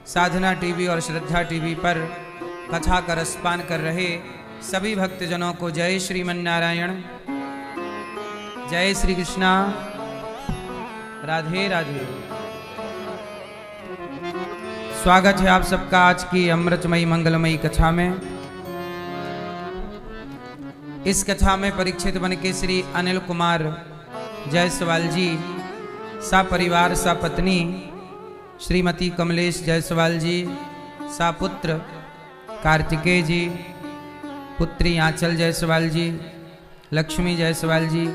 साधना TV और श्रद्धा TV पर कथा का रसपान कर रहे सभी भक्तजनों को जय श्रीमन्नारायण, जय श्री कृष्णा, राधे राधे। स्वागत है आप सबका आज की अमृतमयी मंगलमयी कथा में। इस कथा में परीक्षित बन के श्री अनिल कुमार जायसवाल जी सा परिवार सा पत्नी श्रीमती कमलेश जायसवाल जी सा पुत्र कार्तिकेय जी, पुत्री आंचल जायसवाल जी, लक्ष्मी जायसवाल जी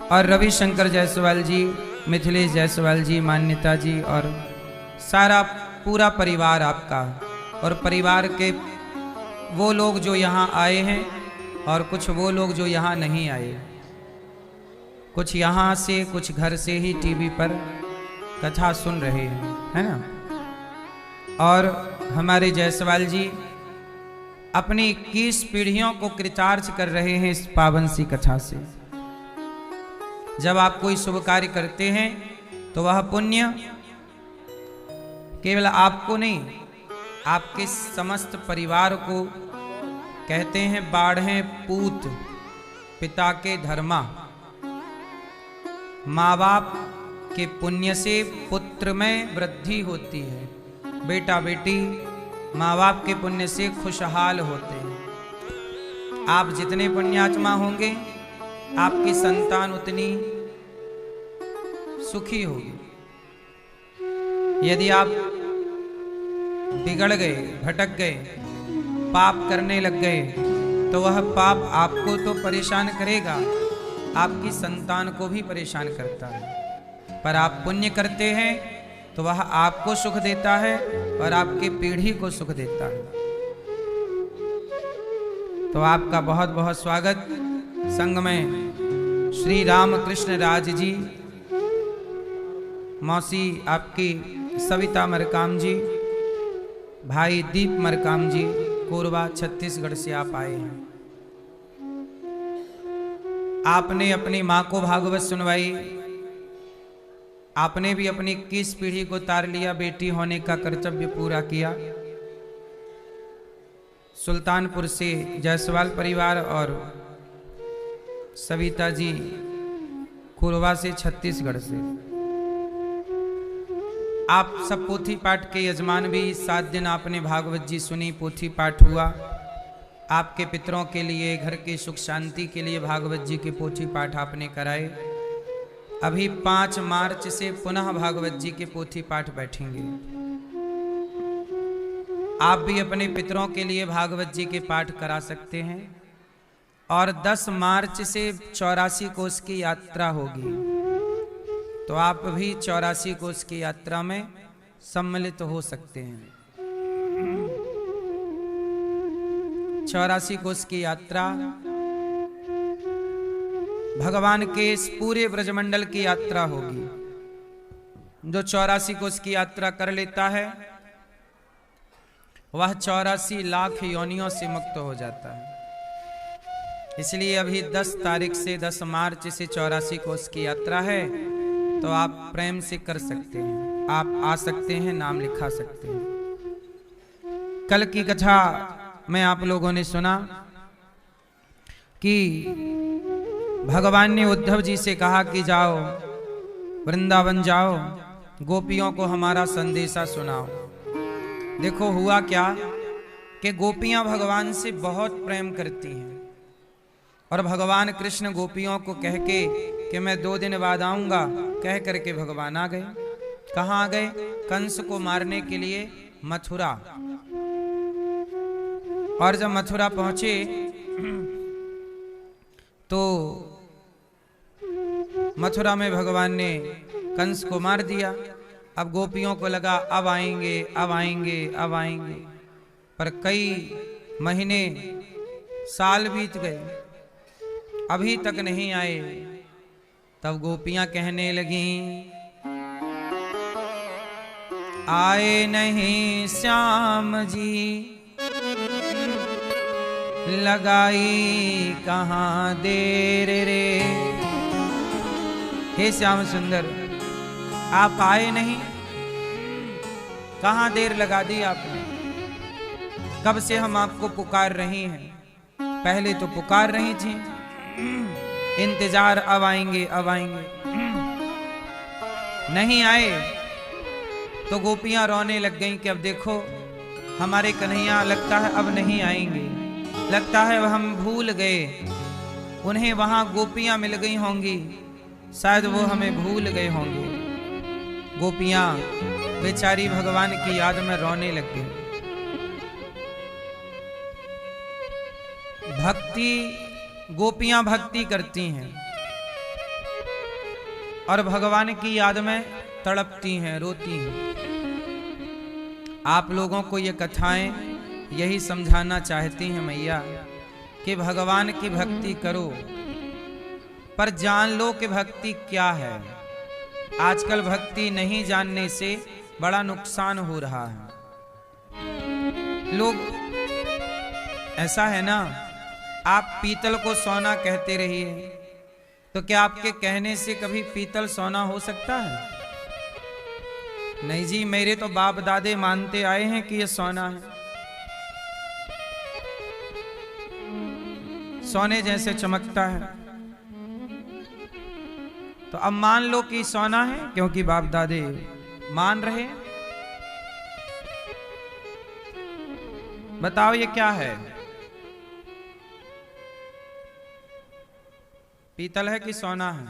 और रविशंकर जायसवाल जी, मिथिलेश जायसवाल जी, मान्यता जी और सारा पूरा परिवार आपका और परिवार के वो लोग जो यहाँ आए हैं और कुछ वो लोग जो यहाँ नहीं आए, कुछ यहाँ से कुछ घर से ही टीवी पर कथा सुन रहे हैं, है ना। और हमारे जायसवाल जी अपनी 21 पीढ़ियों को कृतार्थ कर रहे हैं इस पावन सी कथा से। जब आप कोई शुभ कार्य करते हैं तो वह पुण्य केवल आपको नहीं, आपके समस्त परिवार को कहते हैं बाढ़ें पूत पिता के धर्मा। माँ बाप के पुण्य से पुत्र में वृद्धि होती है, बेटा बेटी माँ बाप के पुण्य से खुशहाल होते हैं। आप जितने पुण्यात्मा होंगे आपकी संतान उतनी सुखी होगी। यदि आप बिगड़ गए, भटक गए, पाप करने लग गए तो वह पाप आपको तो परेशान करेगा, आपकी संतान को भी परेशान करता है। पर आप पुण्य करते हैं तो वह आपको सुख देता है और आपके पीढ़ी को सुख देता है। तो आपका बहुत बहुत स्वागत। संग में श्री रामकृष्ण राज जी, मौसी आपकी सविता मरकाम जी, भाई दीप मरकाम जी, कोरबा छत्तीसगढ़ से आप आए हैं। आपने अपनी माँ को भागवत सुनवाई, आपने भी अपनी 21 पीढ़ी को तार लिया, बेटी होने का कर्तव्य पूरा किया। सुल्तानपुर से जायसवाल परिवार और सविता जी कोरबा से छत्तीसगढ़ से। आप सब पोथी पाठ के यजमान भी। 7 दिन आपने भागवत जी सुनी, पोथी पाठ हुआ। आपके पितरों के लिए, घर की सुख शांति के लिए भागवत जी के पोथी पाठ आपने कराए। अभी 5 मार्च से पुनः भागवत जी के पोथी पाठ बैठेंगे। आप भी अपने पितरों के लिए भागवत जी के पाठ करा सकते हैं। और 10 मार्च से 84 कोस की यात्रा होगी, तो आप भी 84 कोस की यात्रा में सम्मिलित हो सकते हैं। 84 कोस की यात्रा भगवान के इस पूरे ब्रजमंडल की यात्रा होगी। जो 84 कोस की यात्रा कर लेता है वह 84 लाख योनियों से मुक्त हो जाता है। इसलिए अभी 10 तारीख से 10 मार्च से 84 कोस की यात्रा है, तो आप प्रेम से कर सकते हैं, आप आ सकते हैं, नाम लिखा सकते हैं। कल की कथा में आप लोगों ने सुना कि भगवान ने उद्धव जी से कहा कि जाओ वृंदावन जाओ, गोपियों को हमारा संदेशा सुनाओ। देखो हुआ क्या कि गोपियां भगवान से बहुत प्रेम करती हैं और भगवान कृष्ण गोपियों को कह के कि मैं 2 दिन बाद आऊंगा, कह करके भगवान आ गए। कहाँ आ गए? कंस को मारने के लिए मथुरा। और जब मथुरा पहुंचे तो मथुरा में भगवान ने कंस को मार दिया। अब गोपियों को लगा अब आएंगे, अब आएंगे, अब आएंगे, पर कई महीने साल बीत गए, अभी तक नहीं आए। तब गोपियां कहने लगीं, आए नहीं श्याम जी, लगाई कहाँ देर रे। हे श्याम सुंदर, आप आए नहीं, कहाँ देर लगा दी आपने? कब से हम आपको पुकार रही हैं। पहले तो पुकार रही थी, इंतजार अब आएंगे अब आएंगे, नहीं आए तो गोपियां रोने लग गईं कि अब देखो हमारे कन्हैया लगता है अब नहीं आएंगे, लगता है हम भूल गए, उन्हें वहां गोपियां मिल गई होंगी, शायद वो हमें भूल गए होंगे। गोपियां बेचारी भगवान की याद में रोने लग गई। भक्ति, गोपियां भक्ति करती हैं और भगवान की याद में तड़पती हैं, रोती हैं। आप लोगों को ये कथाएं यही समझाना चाहती हैं मैया कि भगवान की भक्ति करो, पर जान लो कि भक्ति क्या है। आजकल भक्ति नहीं जानने से बड़ा नुकसान हो रहा है। लोग, ऐसा है ना, आप पीतल को सोना कहते रहिए, तो क्या आपके कहने से कभी पीतल सोना हो सकता है? नहीं जी, मेरे तो बाप दादे मानते आए हैं कि ये सोना है, सोने जैसे चमकता है। तो अब मान लो कि सोना है क्योंकि बाप दादे मान रहे। बताओ ये क्या है? पीतल है कि सोना है?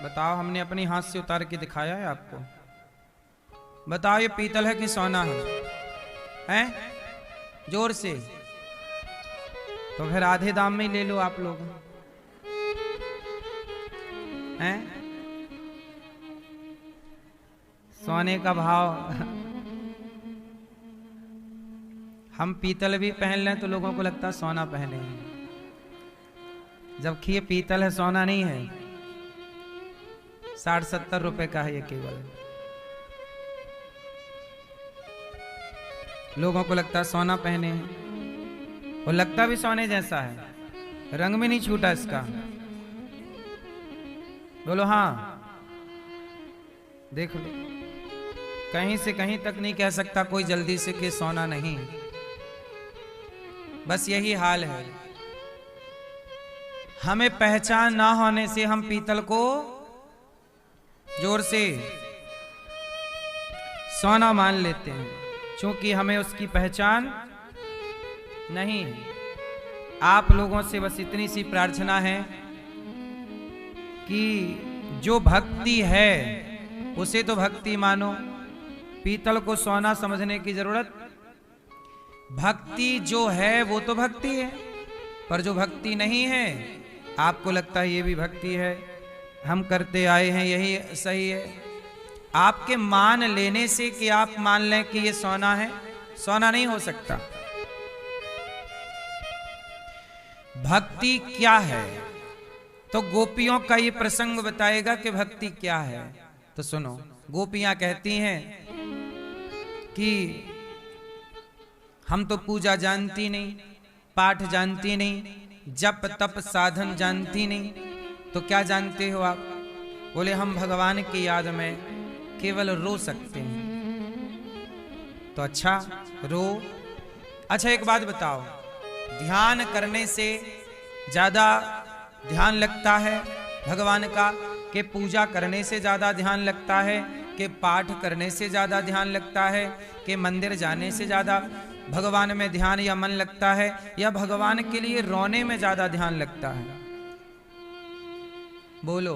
बताओ, हमने अपनी हाथ से उतार के दिखाया है आपको। बताओ ये पीतल है कि सोना है? हैं? जोर से। तो फिर आधे दाम में ही ले लो आप लोग। हैं? सोने का भाव हम पीतल भी पहन लें तो लोगों को लगता है सोना पहने हैं, जबकि ये पीतल है, सोना नहीं है। 60-70 रुपए का है ये केवल। लोगों को लगता है सोना पहने हैं, और लगता भी सोने जैसा है, रंग में नहीं छूटा इसका। बोलो हाँ, देख लो, कहीं से कहीं तक नहीं कह सकता कोई जल्दी से कि सोना नहीं। बस यही हाल है। हमें पहचान ना होने से हम पीतल को जोर से सोना मान लेते हैं, क्योंकि हमें उसकी पहचान नहीं है। आप लोगों से बस इतनी सी प्रार्थना है कि जो भक्ति है उसे तो भक्ति मानो, पीतल को सोना समझने की जरूरत। भक्ति जो है वो तो भक्ति है, पर जो भक्ति नहीं है, आपको लगता है ये भी भक्ति है, हम करते आए हैं यही सही है। आपके मान लेने से कि आप मान लें कि ये सोना है, सोना नहीं हो सकता। भक्ति क्या है? तो गोपियों का ये प्रसंग बताएगा कि भक्ति क्या है। तो सुनो, गोपियां कहती हैं कि हम तो पूजा जानती नहीं, पाठ जानती नहीं, जप तप साधन जानती नहीं, तो क्या जानते हो आप? बोले हम भगवान की याद में केवल रो सकते हैं। तो अच्छा, रो। अच्छा एक बात बताओ, ध्यान करने से ज्यादा ध्यान लगता है भगवान का, कि पूजा करने से ज्यादा ध्यान लगता है, कि पाठ करने से ज्यादा ध्यान लगता है, कि मंदिर जाने से ज्यादा भगवान में ध्यान या मन लगता है, या भगवान के लिए रोने में ज्यादा ध्यान लगता है? बोलो।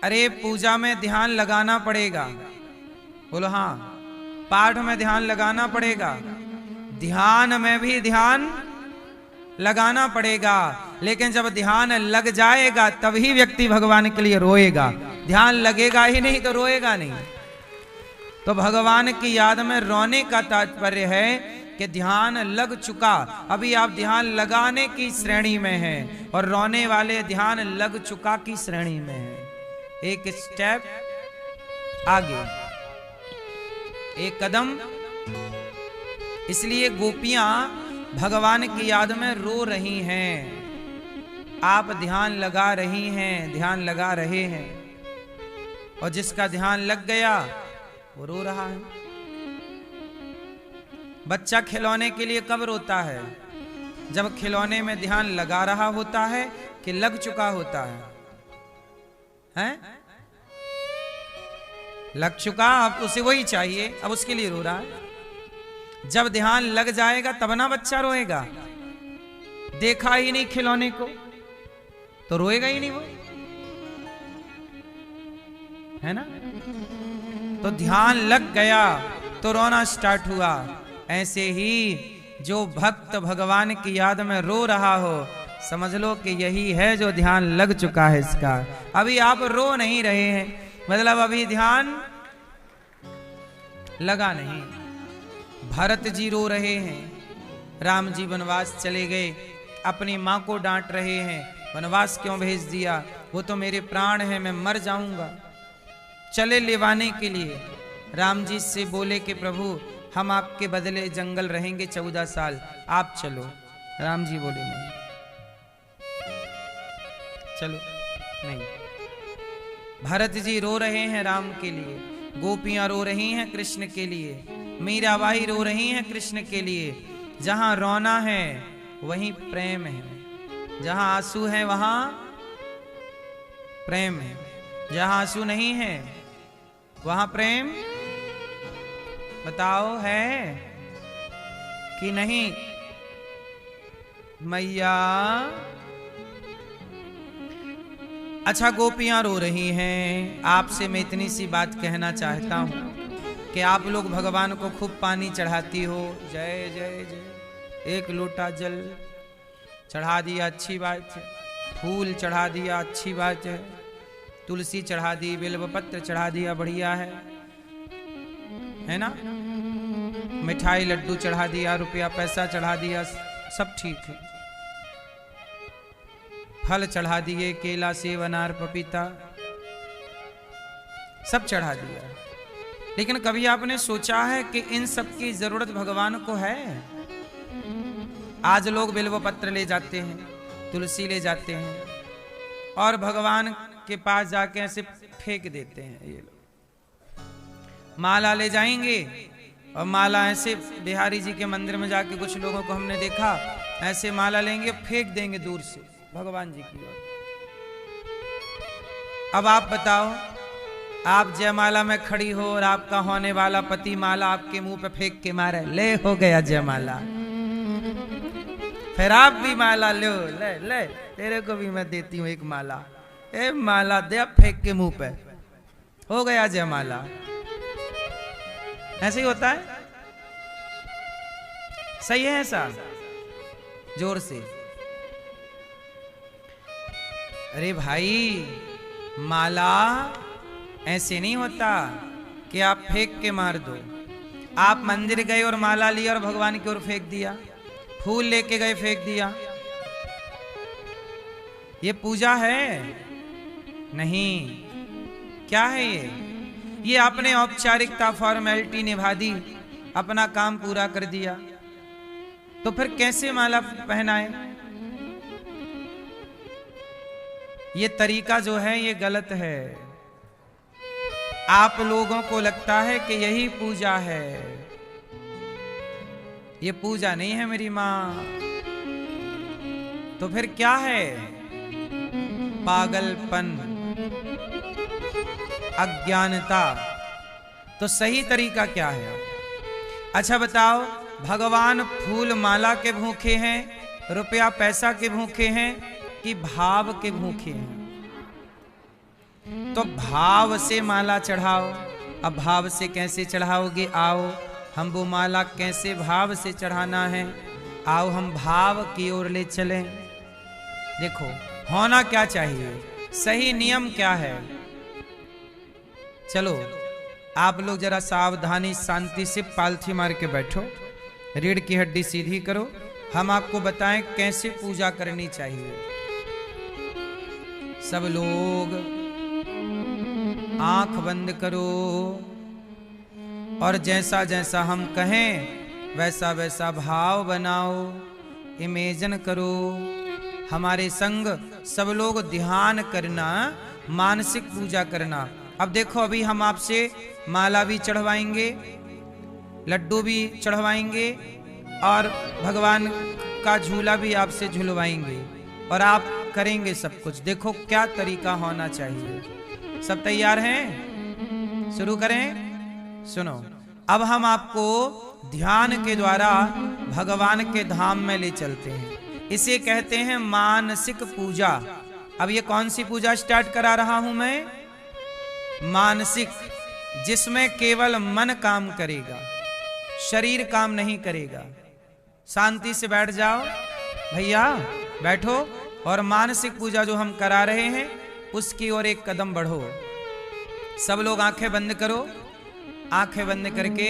अरे पूजा में ध्यान लगाना पड़ेगा, बोलो हाँ। पाठ में ध्यान लगाना पड़ेगा, ध्यान में भी ध्यान लगाना पड़ेगा, लेकिन जब ध्यान लग जाएगा तभी व्यक्ति भगवान के लिए रोएगा। ध्यान लगेगा ही नहीं तो रोएगा नहीं। तो भगवान की याद में रोने का तात्पर्य है कि ध्यान लग चुका, अभी आप ध्यान लगाने की श्रेणी में हैं, और रोने वाले ध्यान लग चुका की श्रेणी में हैं। एक स्टेप आगे, एक कदम। इसलिए गोपियां भगवान की याद में रो रही हैं, आप ध्यान लगा रही हैं, ध्यान लगा रहे हैं। और जिसका ध्यान लग गया वो रो रहा है। बच्चा खिलौने के लिए कब रोता है? जब खिलौने में ध्यान लगा रहा होता है कि लग चुका होता है, हैं? लग चुका, अब उसे वही चाहिए, अब उसके लिए रो रहा है। जब ध्यान लग जाएगा तब ना बच्चा रोएगा। देखा ही नहीं खिलौने को तो रोएगा ही नहीं वो, है ना? तो ध्यान लग गया तो रोना स्टार्ट हुआ। ऐसे ही जो भक्त भगवान की याद में रो रहा हो, समझ लो कि यही है जो ध्यान लग चुका है इसका। अभी आप रो नहीं रहे हैं, मतलब अभी ध्यान लगा नहीं। भरत जी रो रहे हैं, राम जी वनवास चले गए, अपनी मां को डांट रहे हैं, वनवास क्यों भेज दिया, वो तो मेरे प्राण हैं, मैं मर जाऊंगा। चले लेवाने के लिए, राम जी से बोले कि प्रभु हम आपके बदले जंगल रहेंगे 14 साल, आप चलो। राम जी बोले नहीं, चलो नहीं। भरत जी रो रहे हैं राम के लिए, गोपियां रो रही हैं कृष्ण के लिए, मीराबाई रो रही हैं कृष्ण के लिए। जहां रोना है वहीं प्रेम है, जहां आंसू है वहां प्रेम है, जहां आंसू नहीं है वहां प्रेम, बताओ है कि नहीं? मैया अच्छा, गोपियां रो रही हैं। आपसे मैं इतनी सी बात कहना चाहता हूं कि आप लोग भगवान को खूब पानी चढ़ाती हो, जय जय जय, एक लोटा जल चढ़ा दिया अच्छी बात है, फूल चढ़ा दिया अच्छी बात है, तुलसी चढ़ा दी, बेलपत्र चढ़ा दिया बढ़िया है ना? मिठाई लड्डू चढ़ा दिया, रुपया पैसा चढ़ा दिया, सब ठीक है। फल चढ़ा दिए, केला सेब अनार पपीता सब चढ़ा दिया, लेकिन कभी आपने सोचा है कि इन सब की जरूरत भगवान को है? आज लोग बिल्व पत्र ले जाते हैं, तुलसी ले जाते हैं और भगवान के पास जाके ऐसे फेंक देते हैं। ये लोग माला ले जाएंगे और माला ऐसे, बिहारी जी के मंदिर में जाके कुछ लोगों को हमने देखा, ऐसे माला लेंगे फेंक देंगे दूर से भगवान जी की ओर। अब आप बताओ, आप जयमाला में खड़ी हो और आपका होने वाला पति माला आपके मुंह पे फेंक के मारे, ले हो गया जयमाला, फिर आप भी माला लो, ले ले तेरे को भी मैं देती हूं एक माला, ए माला दे, अब फेंक के मुंह पे, हो गया जयमाला। ऐसे ही होता है, सही है ऐसा? जोर से, अरे भाई माला ऐसे नहीं होता कि आप फेंक के मार दो। आप मंदिर गए और माला लिया और भगवान की ओर फेंक दिया, फूल लेके गए फेंक दिया, ये पूजा है? नहीं। क्या है ये आपने औपचारिकता फॉर्मेलिटी निभा दी, अपना काम पूरा कर दिया, तो फिर कैसे माला पहनाए? ये तरीका जो है ये गलत है। आप लोगों को लगता है कि यही पूजा है, ये पूजा नहीं है मेरी मां। तो फिर क्या है? पागलपन, अज्ञानता। तो सही तरीका क्या है? अच्छा बताओ, भगवान फूल माला के भूखे हैं, रुपया पैसा के भूखे हैं कि भाव के भूखे हैं? तो भाव से माला चढ़ाओ। अब भाव से कैसे चढ़ाओगे? आओ हम वो माला कैसे भाव से चढ़ाना है, आओ हम भाव की ओर ले चलें। देखो होना क्या चाहिए, सही नियम क्या है? चलो आप लोग जरा सावधानी शांति से पालथी मार के बैठो, रीढ़ की हड्डी सीधी करो, हम आपको बताएं कैसे पूजा करनी चाहिए। सब लोग आंख बंद करो और जैसा जैसा हम कहें वैसा वैसा भाव बनाओ, इमेजिन करो। हमारे संग सब लोग ध्यान करना, मानसिक पूजा करना। अब देखो अभी हम आपसे माला भी चढ़वाएंगे, लड्डू भी चढ़वाएंगे और भगवान का झूला भी आपसे झुलवाएंगे और आप करेंगे सब कुछ। देखो क्या तरीका होना चाहिए। सब तैयार हैं? शुरू करें? सुनो, अब हम आपको ध्यान के द्वारा भगवान के धाम में ले चलते हैं। इसे कहते हैं मानसिक पूजा। अब ये कौन सी पूजा स्टार्ट करा रहा हूं मैं? मानसिक, जिसमें केवल मन काम करेगा, शरीर काम नहीं करेगा। शांति से बैठ जाओ भैया, बैठो और मानसिक पूजा जो हम करा रहे हैं उसकी ओर एक कदम बढ़ो। सब लोग आंखें बंद करो। आंखें बंद करके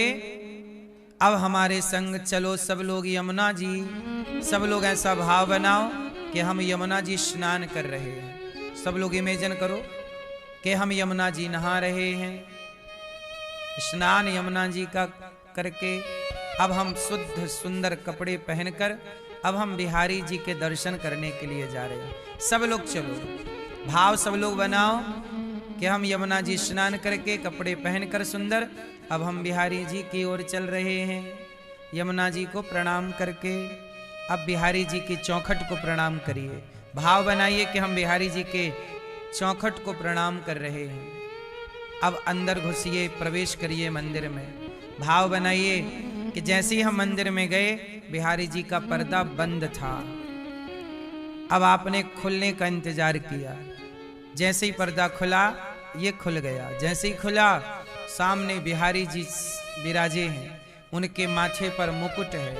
अब हमारे संग चलो सब लोग यमुना जी। सब लोग ऐसा भाव बनाओ कि हम यमुना जी स्नान कर रहे हैं। सब लोग इमेजिन करो कि हम यमुना जी नहा रहे हैं। स्नान यमुना जी का करके अब हम शुद्ध सुंदर कपड़े पहनकर अब हम बिहारी जी के दर्शन करने के लिए जा रहे हैं। सब लोग चलो, भाव सब लोग बनाओ कि हम यमुना जी स्नान करके कपड़े पहनकर सुंदर अब हम बिहारी जी की ओर चल रहे हैं। यमुना जी को प्रणाम करके अब बिहारी जी की चौखट को प्रणाम करिए। भाव बनाइए कि हम बिहारी जी के चौखट को प्रणाम कर रहे हैं। अब अंदर घुसिए, प्रवेश करिए मंदिर में। भाव बनाइए कि जैसे ही हम मंदिर में गए बिहारी जी का पर्दा बंद था। अब आपने खुलने का इंतजार किया। जैसे ही पर्दा खुला ये खुल गया। जैसे ही खुला सामने बिहारी जी विराजे हैं। उनके माथे पर मुकुट है,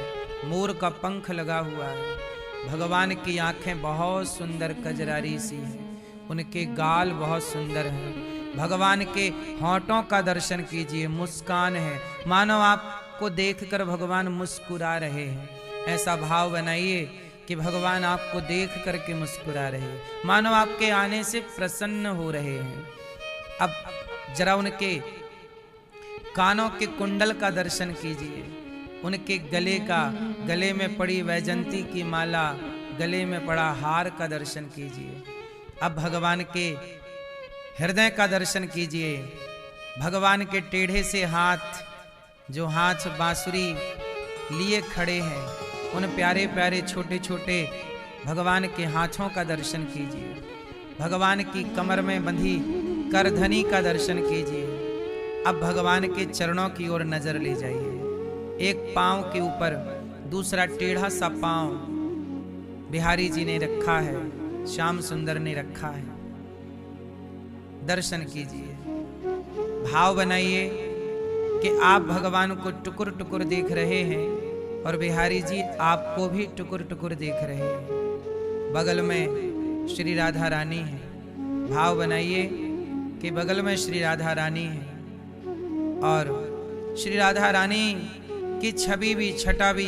मोर का पंख लगा हुआ है। भगवान की आंखें बहुत सुंदर कजरारी सी हैं। उनके गाल बहुत सुंदर हैं। भगवान के होंठों का दर्शन कीजिए, मुस्कान है, मानो आपको देखकर भगवान मुस्कुरा रहे हैं। ऐसा भाव बनाइए कि भगवान आपको देख करके मुस्कुरा रहे हैं, मानो आपके आने से प्रसन्न हो रहे हैं। अब जरा उनके कानों के कुंडल का दर्शन कीजिए। उनके गले में पड़ी वैजंती की माला, गले में पड़ा हार का दर्शन कीजिए। अब भगवान के हृदय का दर्शन कीजिए। भगवान के टेढ़े से हाथ, जो हाथ बांसुरी लिए खड़े हैं, उन प्यारे प्यारे छोटे छोटे भगवान के हाथों का दर्शन कीजिए। भगवान की कमर में बंधी करधनी का दर्शन कीजिए। अब भगवान के चरणों की ओर नजर ले जाइए। एक पांव के ऊपर दूसरा टेढ़ा सा पांव बिहारी जी ने रखा है, श्याम सुंदर ने रखा है। दर्शन कीजिए। भाव बनाइए कि आप भगवान को टुकुर टुकुर देख रहे हैं और बिहारी जी आपको भी टुकुर टुकुर देख रहे हैं। बगल में श्री राधा रानी है। भाव बनाइए कि बगल में श्री राधा रानी है और श्री राधा रानी की छवि भी, छटा भी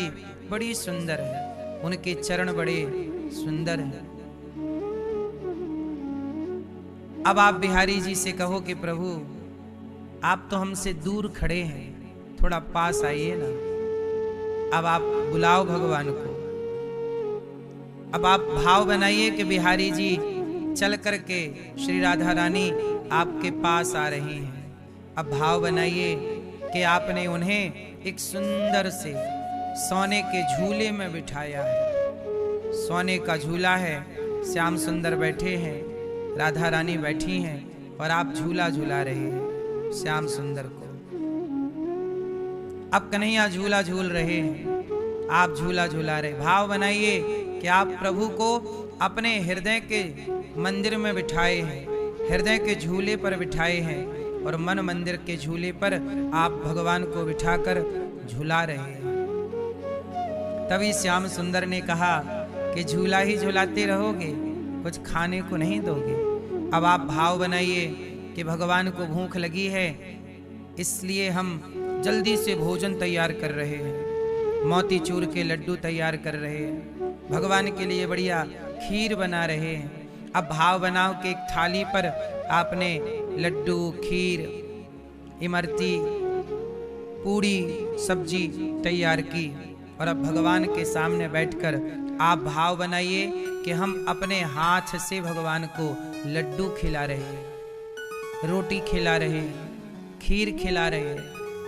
बड़ी सुंदर है। उनके चरण बड़े सुंदर हैं। अब आप बिहारी जी से कहो कि प्रभु आप तो हमसे दूर खड़े हैं, थोड़ा पास आइए ना। अब आप बुलाओ भगवान को। अब आप भाव बनाइए कि बिहारी जी चल करके श्री राधा रानी आपके पास आ रही हैं। अब भाव बनाइए कि आपने उन्हें एक सुंदर से सोने के झूले में बिठाया है। सोने का झूला है, श्याम सुंदर बैठे हैं, राधा रानी बैठी हैं और आप झूला झूला रहे हैं श्याम सुंदर को। अब कन्हैया झूला झूल रहे हैं, आप झूला झूला रहे। भाव बनाइए कि आप प्रभु को अपने हृदय के मंदिर में बिठाए हैं, हृदय के झूले पर बिठाए हैं और मन मंदिर के झूले पर आप भगवान को बिठाकर झूला रहे हैं। तभी श्याम सुंदर ने कहा कि झूला ही झूलाते रहोगे, कुछ खाने को नहीं दोगे। अब आप भाव बनाइए कि भगवान को भूख लगी है, इसलिए हम जल्दी से भोजन तैयार कर रहे हैं। मोतीचूर के लड्डू तैयार कर रहे हैं, भगवान के लिए बढ़िया खीर बना रहे हैं। अब भाव बनाओ कि एक थाली पर आपने लड्डू, खीर, इमरती, पूड़ी, सब्जी तैयार की और अब भगवान के सामने बैठकर आप भाव बनाइए कि हम अपने हाथ से भगवान को लड्डू खिला रहे हैं। रोटी खिला रहे, खीर खिला रहे,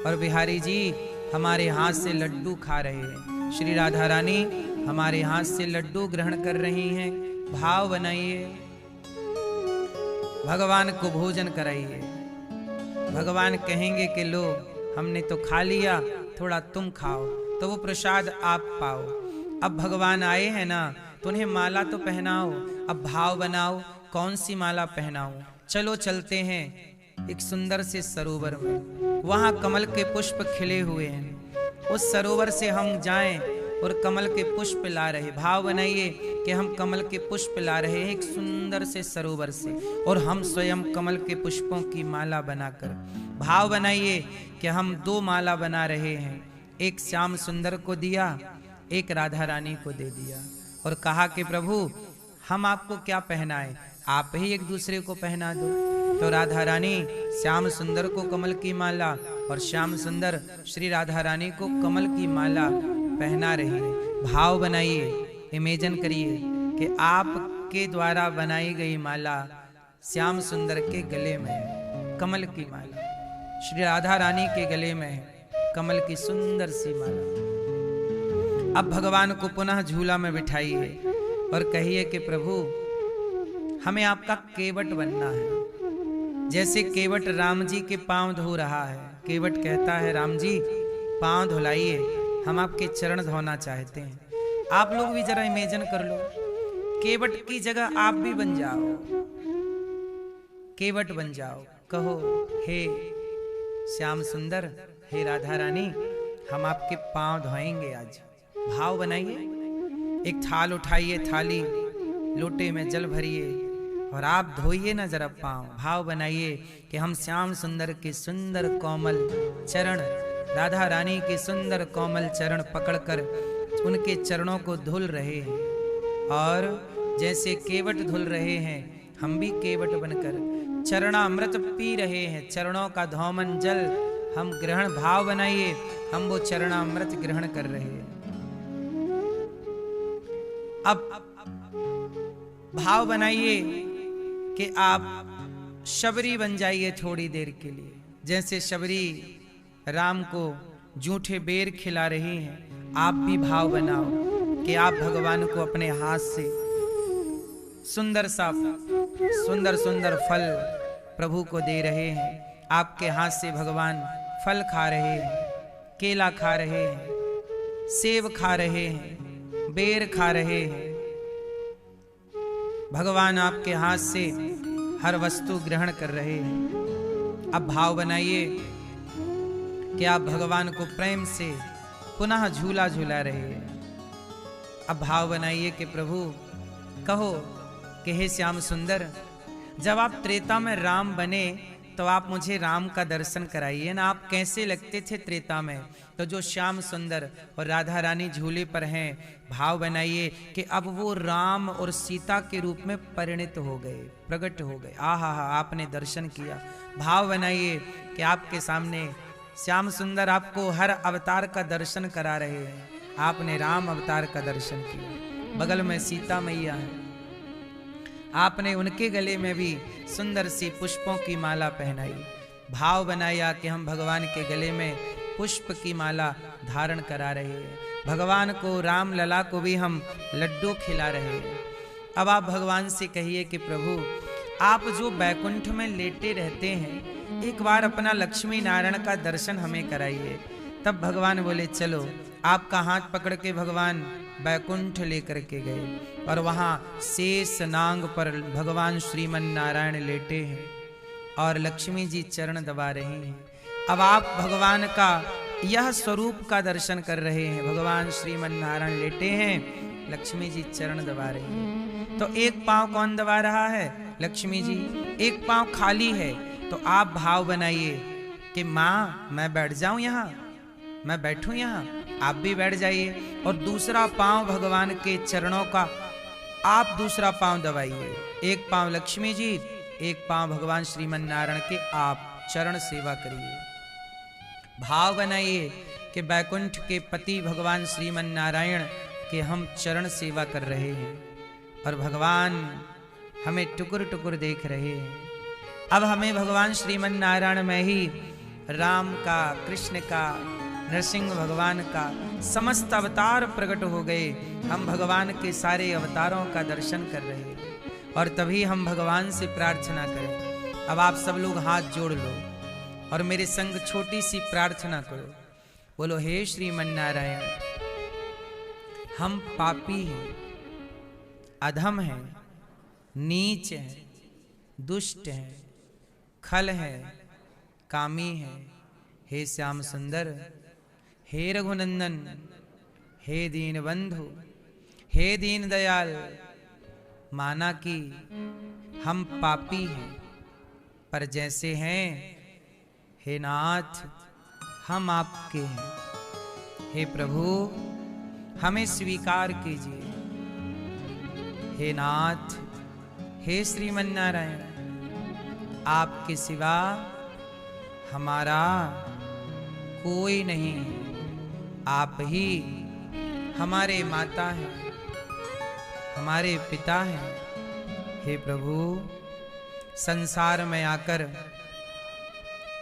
और बिहारी जी हमारे हाथ से लड्डू खा रहे हैं। श्री राधा रानी हमारे हाथ से लड्डू ग्रहण कर रही हैं। भाव बनाइए, भगवान को भोजन कराइए। भगवान कहेंगे कि लो हमने तो खा लिया, थोड़ा तुम खाओ, तो वो प्रसाद आप पाओ। अब भगवान आए हैं ना, तो उन्हें माला तो पहनाओ। अब भाव बनाओ, कौन सी माला पहनाओ। चलो चलते हैं एक सुंदर से सरोवर में, वहां कमल के पुष्प खिले हुए हैं। उस सरोवर से हम जाएं और कमल के पुष्प ला रहे। भाव बनाइए कि हम कमल के पुष्प ला रहे हैं एक सुंदर से सरोवर से, और हम स्वयं कमल के पुष्पों की माला बनाकर। भाव बनाइए कि हम 2 माला बना रहे हैं, एक श्याम सुंदर को दिया, एक राधा रानी को दे दिया, और कहा कि प्रभु हम आपको क्या पहनाएं, आप ही एक दूसरे को पहना दो। तो राधा रानी श्याम सुंदर को कमल की माला, और श्याम सुंदर श्री राधा रानी को कमल की माला पहना रही है। भाव बनाइए, इमेजिन करिए कि आपके द्वारा बनाई गई माला श्याम सुंदर के गले में है, कमल की माला। श्री राधा रानी के गले में है कमल की सुंदर सी माला। अब भगवान को पुनः झूला में बिठाइए और कहिए कि प्रभु हमें आपका केवट बनना है। जैसे केवट राम जी के पांव धो रहा है, केवट कहता है राम जी पांव धुलाइए, हम आपके चरण धोना चाहते हैं। आप लोग भी जरा इमेजिन कर लो, केवट की जगह आप भी बन जाओ, केवट बन जाओ। कहो हे श्याम सुंदर, हे राधा रानी, हम आपके पांव धोएंगे आज। भाव बनाइए, एक थाल उठाइए, थाली लोटे में जल भरिए और आप धोइए ना जरा पांव। भाव बनाइए कि हम श्याम सुंदर के सुंदर कोमल चरण, राधा रानी के सुंदर कोमल चरण पकड़कर उनके चरणों को धुल रहे हैं, और जैसे केवट धुल रहे हैं हम भी केवट बनकर चरणामृत पी रहे हैं। चरणों का धौमन जल हम ग्रहण, भाव बनाइए हम वो चरणामृत ग्रहण कर रहे हैं। अब भाव बनाइए कि आप शबरी बन जाइए थोड़ी देर के लिए। जैसे शबरी राम को जूठे बेर खिला रही हैं, आप भी भाव बनाओ कि आप भगवान को अपने हाथ से सुंदर सा सुंदर सुंदर फल प्रभु को दे रहे हैं। आपके हाथ से भगवान फल खा रहे हैं, केला खा रहे हैं, सेब खा रहे हैं, बेर खा रहे हैं। भगवान आपके हाथ से हर वस्तु ग्रहण कर रहे हैं। अब भाव बनाइए कि आप भगवान को प्रेम से पुनः झूला झूला रहे हैं। अब भाव बनाइए कि प्रभु कहो कि हे श्याम सुंदर, जब आप त्रेता में राम बने तो आप मुझे राम का दर्शन कराइए ना, आप कैसे लगते थे त्रेता में। तो जो श्याम सुंदर और राधा रानी झूले पर हैं, भाव बनाइए कि अब वो राम और सीता के रूप में परिणित हो गए, प्रकट हो गए। आहा हा, आपने दर्शन किया। भाव बनाइए कि आपके सामने श्याम सुंदर आपको हर अवतार का दर्शन करा रहे हैं। आपने राम अवतार का दर्शन किया, बगल में सीता मैया है, आपने उनके गले में भी सुंदर सी पुष्पों की माला पहनाई। भाव बनाया कि हम भगवान के गले में पुष्प की माला धारण करा रहे हैं। भगवान को, राम लला को भी हम लड्डू खिला रहे हैं। अब आप भगवान से कहिए कि प्रभु आप जो बैकुंठ में लेटे रहते हैं, एक बार अपना लक्ष्मी नारायण का दर्शन हमें कराइए। तब भगवान बोले चलो। आपका हाथ पकड़ के भगवान बैकुंठ लेकर के गए, और वहाँ शेष नांग पर भगवान श्रीमन नारायण लेटे हैं और लक्ष्मी जी चरण दबा रही हैं। अब आप भगवान का यह स्वरूप का दर्शन कर रहे हैं। भगवान श्रीमन नारायण लेटे हैं, लक्ष्मी जी चरण दबा रही हैं। तो एक पांव कौन दबा रहा है? लक्ष्मी जी। एक पांव खाली है, तो आप भाव बनाइए कि माँ मैं बैठ जाऊं यहाँ, मैं बैठूं यहाँ, आप भी बैठ जाइए। और दूसरा पांव भगवान के चरणों का आप दूसरा पांव दबाइए। एक पांव लक्ष्मी जी, एक पांव भगवान श्रीमन नारायण के आप चरण सेवा करिए। भाव बनाइए कि बैकुंठ के पति भगवान श्रीमन नारायण के हम चरण सेवा कर रहे हैं, और भगवान हमें टुकुर टुकुर देख रहे हैं। अब हमें भगवान श्रीमन नारायण में ही राम का, कृष्ण का, नरसिंह भगवान का समस्त अवतार प्रकट हो गए। हम भगवान के सारे अवतारों का दर्शन कर रहे हैं और तभी हम भगवान से प्रार्थना करें। अब आप सब लोग हाथ जोड़ लो और मेरे संग छोटी सी प्रार्थना करो। बोलो, हे श्रीमन नारायण, हम पापी हैं, अधम हैं, नीच हैं, दुष्ट हैं, खल हैं, कामी हैं। हे श्याम सुंदर, हे रघुनंदन, हे दीन बंधु, हे दीन दयाल, माना कि हम पापी हैं, पर जैसे हैं हे नाथ हम आपके हैं। हे प्रभु, हमें स्वीकार कीजिए। हे नाथ, हे श्रीमन नारायण, आपके सिवा हमारा कोई नहीं है। आप ही हमारे माता हैं, हमारे पिता हैं। हे प्रभु, संसार में आकर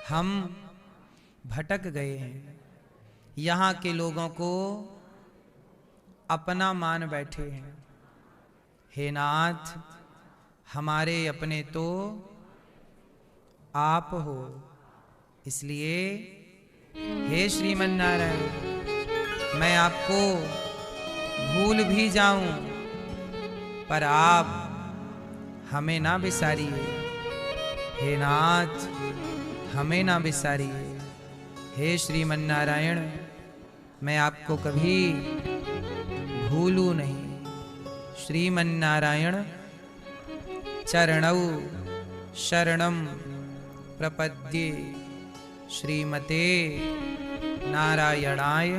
हम भटक गए हैं। यहाँ के लोगों को अपना मान बैठे हैं। हे नाथ, हमारे अपने तो आप हो। इसलिए हे श्रीमन नारायण, मैं आपको भूल भी जाऊं पर आप हमें ना बिसारिए। हे नाथ, हमें ना बिसारिए। हे श्रीमन नारायण, मैं आपको कभी भूलूं नहीं। श्रीमन नारायण चरणौ शरणम प्रपद्ये, श्रीमते नारायणाय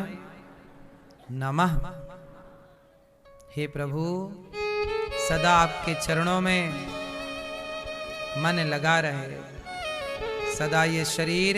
नमः। हे प्रभु, सदा आपके चरणों में मन लगा रहे, सदा ये शरीर